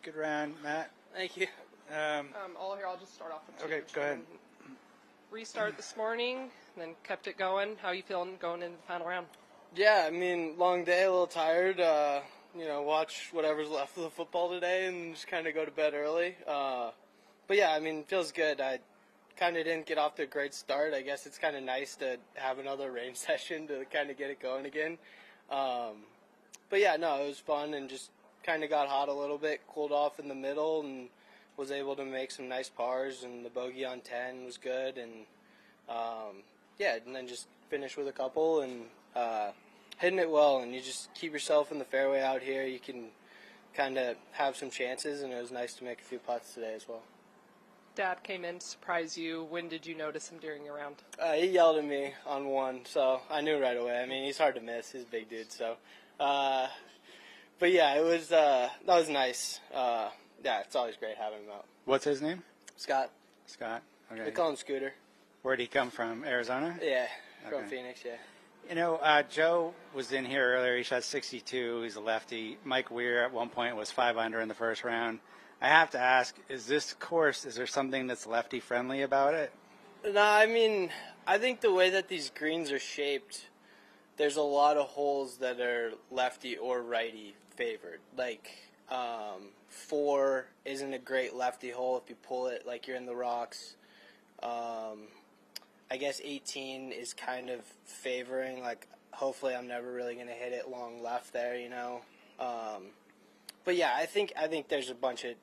Good round, Matt. Thank you. All here, I'll just start off with Okay, go ahead. Restart this morning, then kept it going. How are you feeling going into the final round? Yeah, I mean, long day, a little tired. Watch whatever's left of the football today and just kind of go to bed early. But yeah, I mean, it feels good. I kind of didn't get off to a great start. I guess it's kind of nice to have another range session to kind of get it going again. But yeah, no, it was fun and just kind of got hot a little bit, cooled off in the middle, and was able to make some nice pars, and the bogey on 10 was good, and and then just finish with a couple and hitting it well, and you just keep yourself in the fairway out here. You can kind of have some chances, and it was nice to make a few putts today as well. Dad came in to surprise you. When did you notice him during your round? He yelled at me on one, so I knew right away. I mean, he's hard to miss. He's a big dude, so. But yeah, it was that was nice. Yeah, it's always great having him out. What's his name? Scott. Scott. Okay. We call him Scooter. Where'd he come from? Arizona? Yeah, from Okay. Phoenix, yeah. You know, Joe was in here earlier. He shot 62. He's a lefty. Mike Weir at one point was 5 under in the first round. I have to ask, is there something that's lefty friendly about it? No, I mean, I think the way that these greens are shaped, there's a lot of holes that are lefty or righty favored. Like, 4 isn't a great lefty hole if you pull it like you're in the rocks. I guess 18 is kind of favoring, like, hopefully I'm never really going to hit it long left there, you know. But yeah, I think there's a bunch of,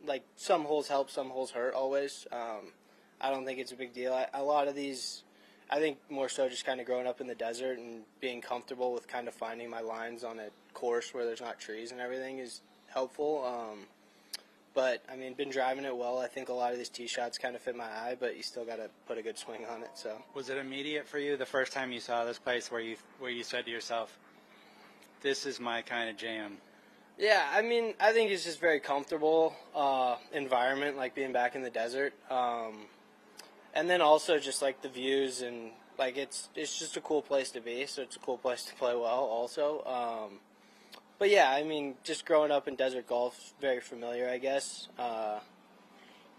like, some holes help, some holes hurt always. I don't think it's a big deal. A lot of these, I think more so just kind of growing up in the desert and being comfortable with kind of finding my lines on a course where there's not trees and everything is helpful. But, I mean, been driving it well. I think a lot of these tee shots kind of fit my eye, but you still got to put a good swing on it. So. Was it immediate for you the first time you saw this place where you said to yourself, this is my kind of jam? Yeah, I mean, I think it's just very comfortable environment, like being back in the desert. And then also just, like, the views and, like, it's just a cool place to be, so it's a cool place to play well also. But yeah, I mean, just growing up in desert golf, very familiar, I guess. But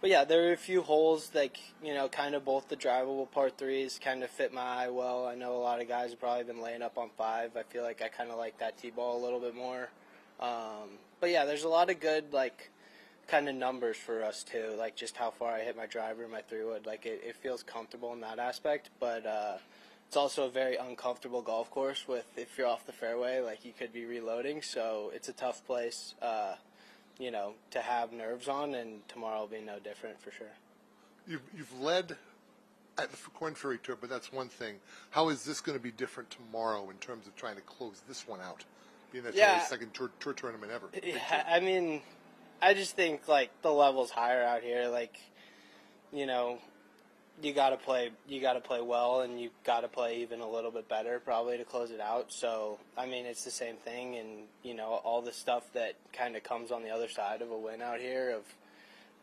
yeah, there are a few holes, like, you know, kind of both the drivable par 3s kind of fit my eye well. I know a lot of guys have probably been laying up on 5. I feel like I kind of like that tee ball a little bit more. But yeah, there's a lot of good, like, kind of numbers for us too, like just how far I hit my driver and my 3-wood. Like, it feels comfortable in that aspect, but it's also a very uncomfortable golf course with, if you're off the fairway, like, you could be reloading, so it's a tough place, you know, to have nerves on, and tomorrow will be no different for sure. You've led at the Corn Ferry Tour, but that's one thing. How is this going to be different tomorrow in terms of trying to close this one out, being that's only the second tour tournament ever? Yeah, I mean, I just think, like, the level's higher out here. Like, you know, you gotta play well, and you gotta play even a little bit better probably to close it out. So, I mean, it's the same thing, and, you know, all the stuff that kind of comes on the other side of a win out here, of,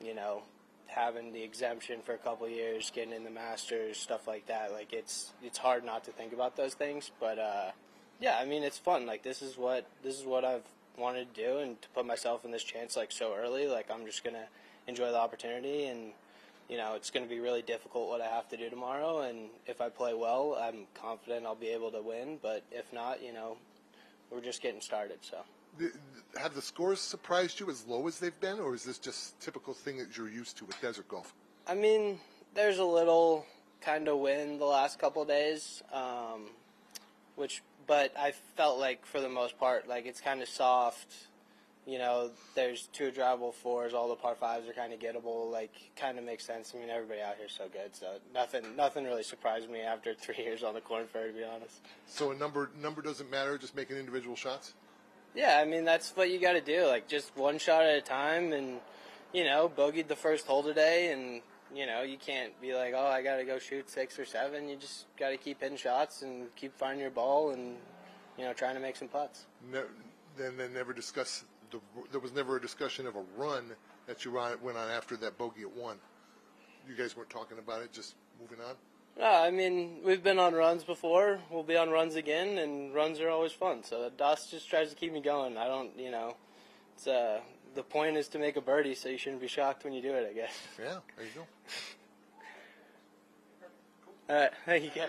you know, having the exemption for a couple of years, getting in the Masters, stuff like that. Like, it's hard not to think about those things, but yeah, I mean, it's fun. Like, this is what I've wanted to do, and to put myself in this chance, like, so early. Like, I'm just gonna enjoy the opportunity, and, you know, it's going to be really difficult what I have to do tomorrow, and if I play well, I'm confident I'll be able to win, but if not, you know, we're just getting started, so. Have the scores surprised you as low as they've been, or is this just typical thing that you're used to with desert golf? I mean, there's a little kind of wind the last couple of days, but I felt like, for the most part, like, it's kind of soft. You know, there's 2 drivable 4s, all the par 5s are kind of gettable, like, kind of makes sense. I mean, everybody out here is so good, so nothing really surprised me after 3 years on the Corn Ferry, to be honest. So a number doesn't matter, just making individual shots? Yeah, I mean, that's what you got to do, like, just one shot at a time, and, you know, bogeyed the first hole today, and, you know, you can't be like, oh, I got to go shoot 6 or 7. You just got to keep hitting shots and keep finding your ball and, you know, trying to make some putts. Then they never discuss. There was never a discussion of a run that you went on after that bogey at 1. You guys weren't talking about it, just moving on? No, I mean, we've been on runs before. We'll be on runs again, and runs are always fun. So Das just tries to keep me going. I don't, you know, it's the the point is to make a birdie, so you shouldn't be shocked when you do it, I guess. Yeah, there you go. All right, thank you guys.